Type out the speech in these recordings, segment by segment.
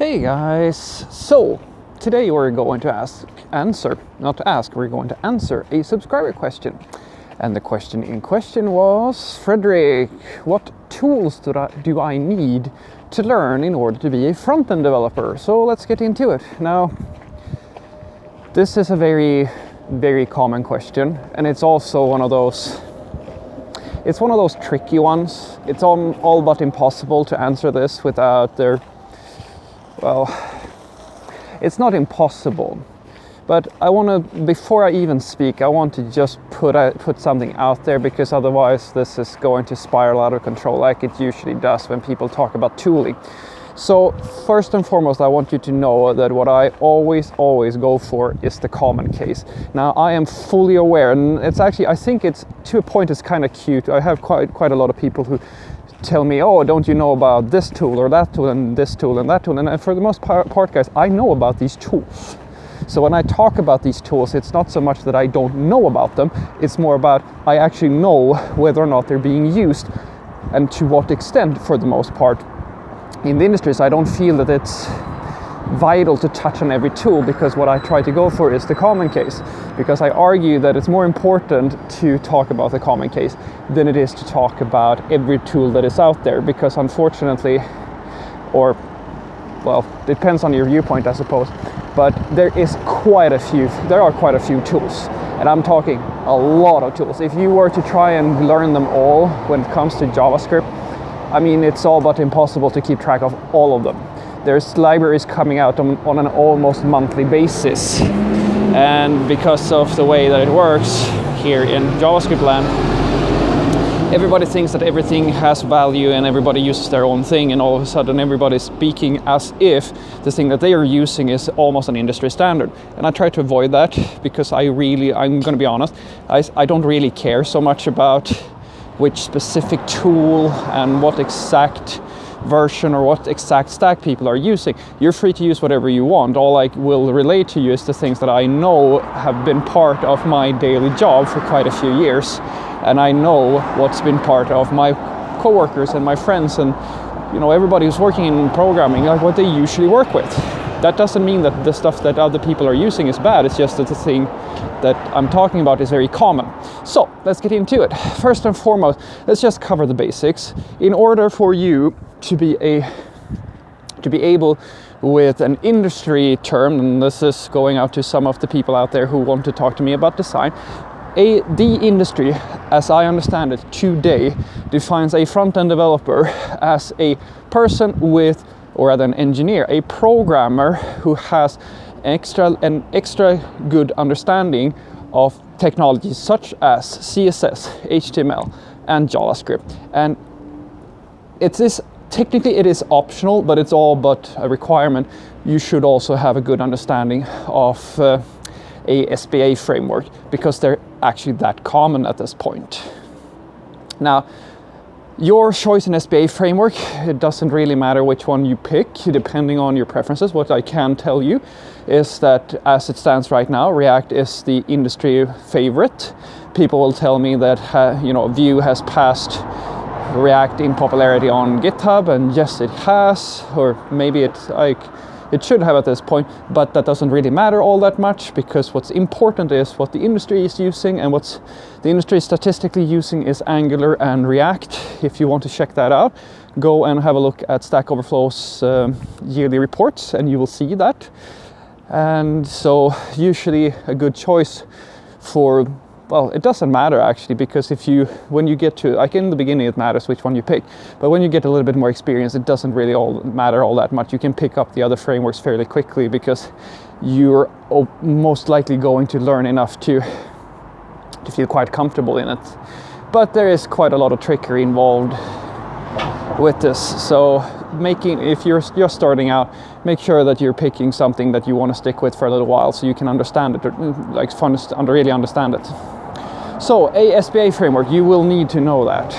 Hey guys, so today we're going to answer a subscriber question. And the question in question was, Frederick, what tools do I need to learn in order to be a front-end developer? So let's get into it. Now, this is a very, very common question, and it's also one of those tricky ones. It's all but impossible to answer this without it's not impossible, but before I even speak, I want to just put something out there, because otherwise this is going to spiral out of control like it usually does when people talk about tooling. So first and foremost, I want you to know that what I always go for is the common case. Now, I am fully aware, and it's actually, I think it's to a point, it's kind of cute. I have quite a lot of people who tell me, oh, don't you know about this tool or that tool and this tool and that tool? And for the most part, guys, I know about these tools. So when I talk about these tools, it's not so much that I don't know about them, it's more about I actually know whether or not they're being used and to what extent, for the most part, in the industry. So I don't feel that it's vital to touch on every tool, because what I try to go for is the common case, because I argue that it's more important to talk about the common case than it is to talk about every tool that is out there, because unfortunately, it depends on your viewpoint, I suppose, but there are quite a few tools, and I'm talking a lot of tools. If you were to try and learn them all when it comes to JavaScript, I mean, it's all but impossible to keep track of all of them. There's libraries coming out on an almost monthly basis. And because of the way that it works here in JavaScript land, everybody thinks that everything has value and everybody uses their own thing, and all of a sudden everybody's speaking as if the thing that they are using is almost an industry standard. And I try to avoid that, because I'm going to be honest, I don't really care so much about which specific tool and what exact version or what exact stack people are using. You're free to use whatever you want. All I will relate to you is the things that I know have been part of my daily job for quite a few years, and I know what's been part of my coworkers and my friends and everybody who's working in programming, like what they usually work with. That doesn't mean that the stuff that other people are using is bad. It's just that the thing that I'm talking about is very common. So let's get into it. First and foremost, let's just cover the basics. In order for you to be able, with an industry term, and this is going out to some of the people out there who want to talk to me about design, the industry, as I understand it today, defines a front-end developer as a person with, or rather an engineer, a programmer who has an extra good understanding of technologies such as CSS, HTML, and JavaScript. And technically it is optional, but it's all but a requirement. You should also have a good understanding of a SPA framework, because they're actually that common at this point. Now, your choice in SPA framework, it doesn't really matter which one you pick, depending on your preferences. What I can tell you is that as it stands right now, React is the industry favorite. People will tell me that Vue has passed React in popularity on GitHub, and yes, it has, or maybe it should have at this point, but that doesn't really matter all that much, because what's important is what the industry is using, and what's the industry is statistically using is Angular and React. If you want to check that out, go and have a look at Stack Overflow's yearly reports, and you will see that. And so usually a good choice for, it doesn't matter actually, because when you get to, like in the beginning it matters which one you pick, but when you get a little bit more experience, it doesn't really matter all that much. You can pick up the other frameworks fairly quickly, because you're most likely going to learn enough to feel quite comfortable in it. But there is quite a lot of trickery involved with this. So if you're just starting out, make sure that you're picking something that you want to stick with for a little while, so you can understand it, really understand it. So a SPA framework, you will need to know that.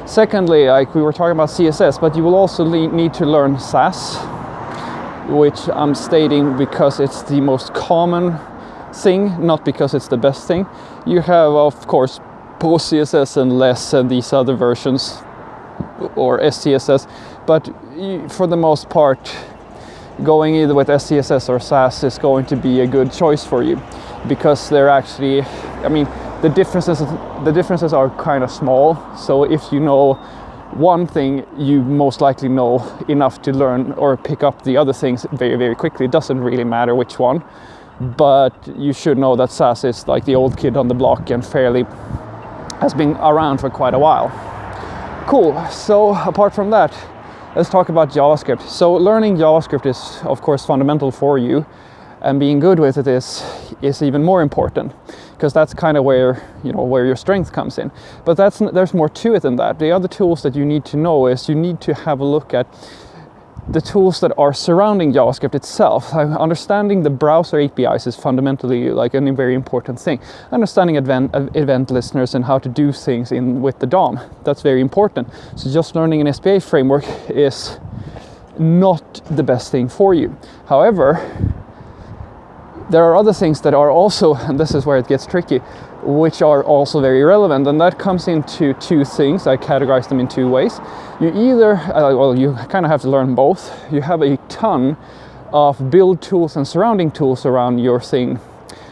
Secondly, like we were talking about CSS, but you will also need to learn Sass, which I'm stating because it's the most common thing, not because it's the best thing. You have, of course, post CSS and less and these other versions, or SCSS, but for the most part, going either with SCSS or Sass is going to be a good choice for you, because they're actually, I mean, the differences are kind of small. So if you know one thing, you most likely know enough to learn or pick up the other things very, very quickly. It doesn't really matter which one, but you should know that Sass is like the old kid on the block and has been around for quite a while. Cool. So apart from that, let's talk about JavaScript. So learning JavaScript is of course fundamental for you, and being good with it is even more important, because that's kind of where your strength comes in. But there's more to it than that. The other tools that you need to know is you need to have a look at the tools that are surrounding JavaScript itself. Understanding the browser APIs is fundamentally like a very important thing. Understanding event listeners and how to do things with the DOM, that's very important. So just learning an SPA framework is not the best thing for you. However, there are other things that are also, and this is where it gets tricky, which are also very relevant, and that comes into two things. I categorize them in two ways. You either, you kind of have to learn both. You have a ton of build tools and surrounding tools around your thing,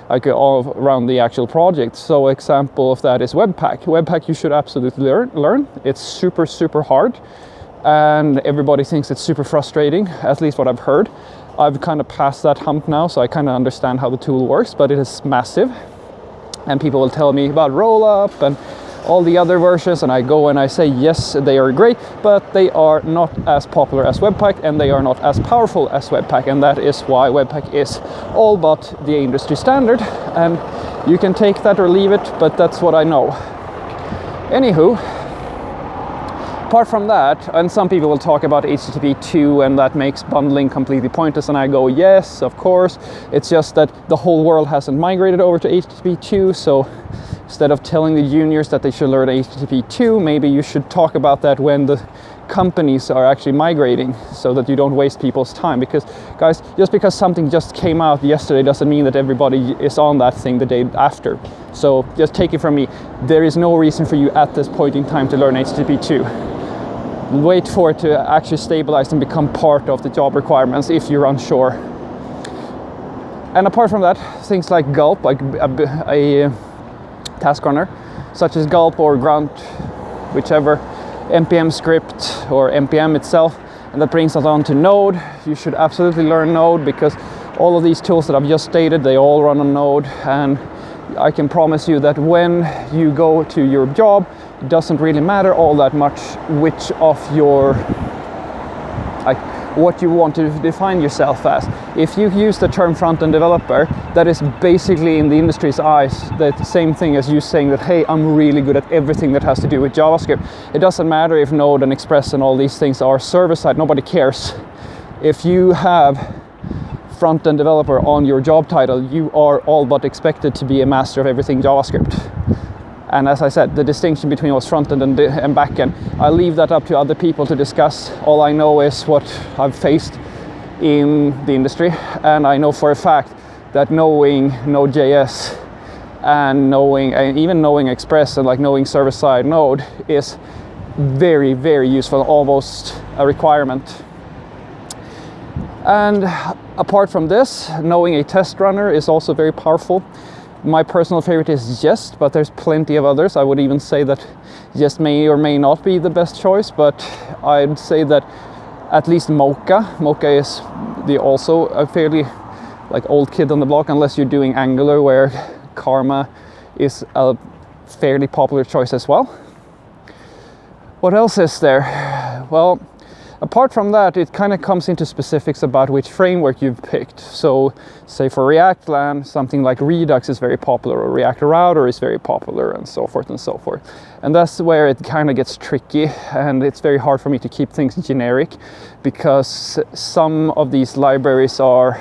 like all around the actual project. So example of that is Webpack. Webpack you should absolutely learn. It's super, super hard, and everybody thinks it's super frustrating, at least what I've heard. I've kind of passed that hump now, so I kind of understand how the tool works, but it is massive. And people will tell me about Rollup and all the other versions, and I go and I say, yes, they are great, but they are not as popular as Webpack, and they are not as powerful as Webpack, and that is why Webpack is all but the industry standard. And you can take that or leave it, but that's what I know. Anywho, apart from that, and some people will talk about HTTP 2 and that makes bundling completely pointless, and I go, yes, of course. It's just that the whole world hasn't migrated over to HTTP 2, so instead of telling the juniors that they should learn HTTP 2, maybe you should talk about that when the companies are actually migrating, so that you don't waste people's time. Because guys, just because something just came out yesterday doesn't mean that everybody is on that thing the day after. So just take it from me, there is no reason for you at this point in time to learn HTTP 2. Wait for it to actually stabilize and become part of the job requirements if you're unsure. And apart from that, things like Gulp, like a task runner, such as Gulp or Grunt, whichever, npm script or npm itself, and that brings us on to Node. You should absolutely learn Node, because all of these tools that I've just stated, they all run on Node, and I can promise you that when you go to your job, it doesn't really matter all that much which of your, like, what you want to define yourself as. If you use the term front-end developer, that is basically in the industry's eyes the same thing as you saying that, hey, I'm really good at everything that has to do with JavaScript. It doesn't matter if Node and Express and all these things are server-side, nobody cares. If you have front-end developer on your job title, you are all but expected to be a master of everything JavaScript. And as I said, the distinction between what's front-end and back-end, I leave that up to other people to discuss. All I know is what I've faced in the industry, and I know for a fact that knowing Node.js and even knowing Express and like knowing server-side Node is very, very useful, almost a requirement. And apart from this, knowing a test runner is also very powerful. My personal favorite is Jest, but there's plenty of others. I would even say that Jest may or may not be the best choice, but I'd say that at least Mocha is also a fairly like old kid on the block, unless you're doing Angular, where Karma is a fairly popular choice as well. What else is there? Well, apart from that, it kind of comes into specifics about which framework you've picked. So, say for React land, something like Redux is very popular, or React Router is very popular, and so forth and so forth. And that's where it kind of gets tricky, and it's very hard for me to keep things generic, because some of these libraries are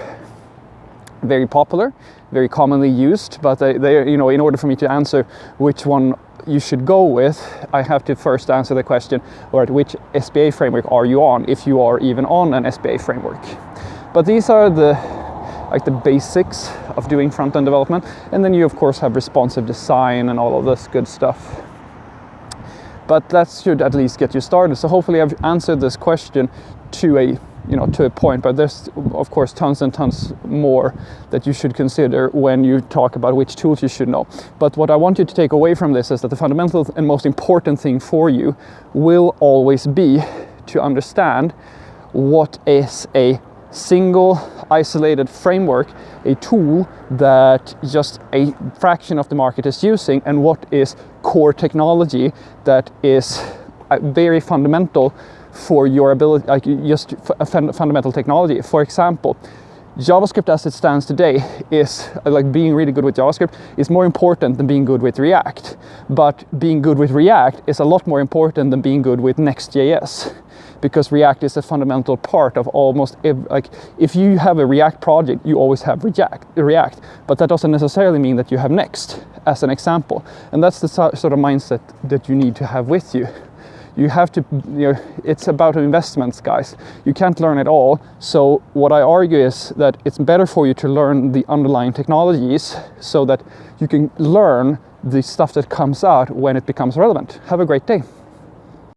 very popular, very commonly used, but they in order for me to answer which one you should go with, I have to first answer the question, or at which SPA framework are you on, if you are even on an SPA framework. But these are the basics of doing front-end development, and then you of course have responsive design and all of this good stuff. But that should at least get you started. So hopefully I've answered this question to a to a point, but there's of course tons and tons more that you should consider when you talk about which tools you should know. But what I want you to take away from this is that the fundamental and most important thing for you will always be to understand what is a single isolated framework, a tool that just a fraction of the market is using, and what is core technology that is very fundamental for your ability, like just a fundamental technology. For example, JavaScript as it stands today is like being really good with JavaScript is more important than being good with React. But being good with React is a lot more important than being good with Next.js, because React is a fundamental part of almost like if you have a React project, you always have React, but that doesn't necessarily mean that you have Next, as an example. And that's the sort of mindset that you need to have with you. You have to, it's about investments, guys. You can't learn it all. So what I argue is that it's better for you to learn the underlying technologies so that you can learn the stuff that comes out when it becomes relevant. Have a great day.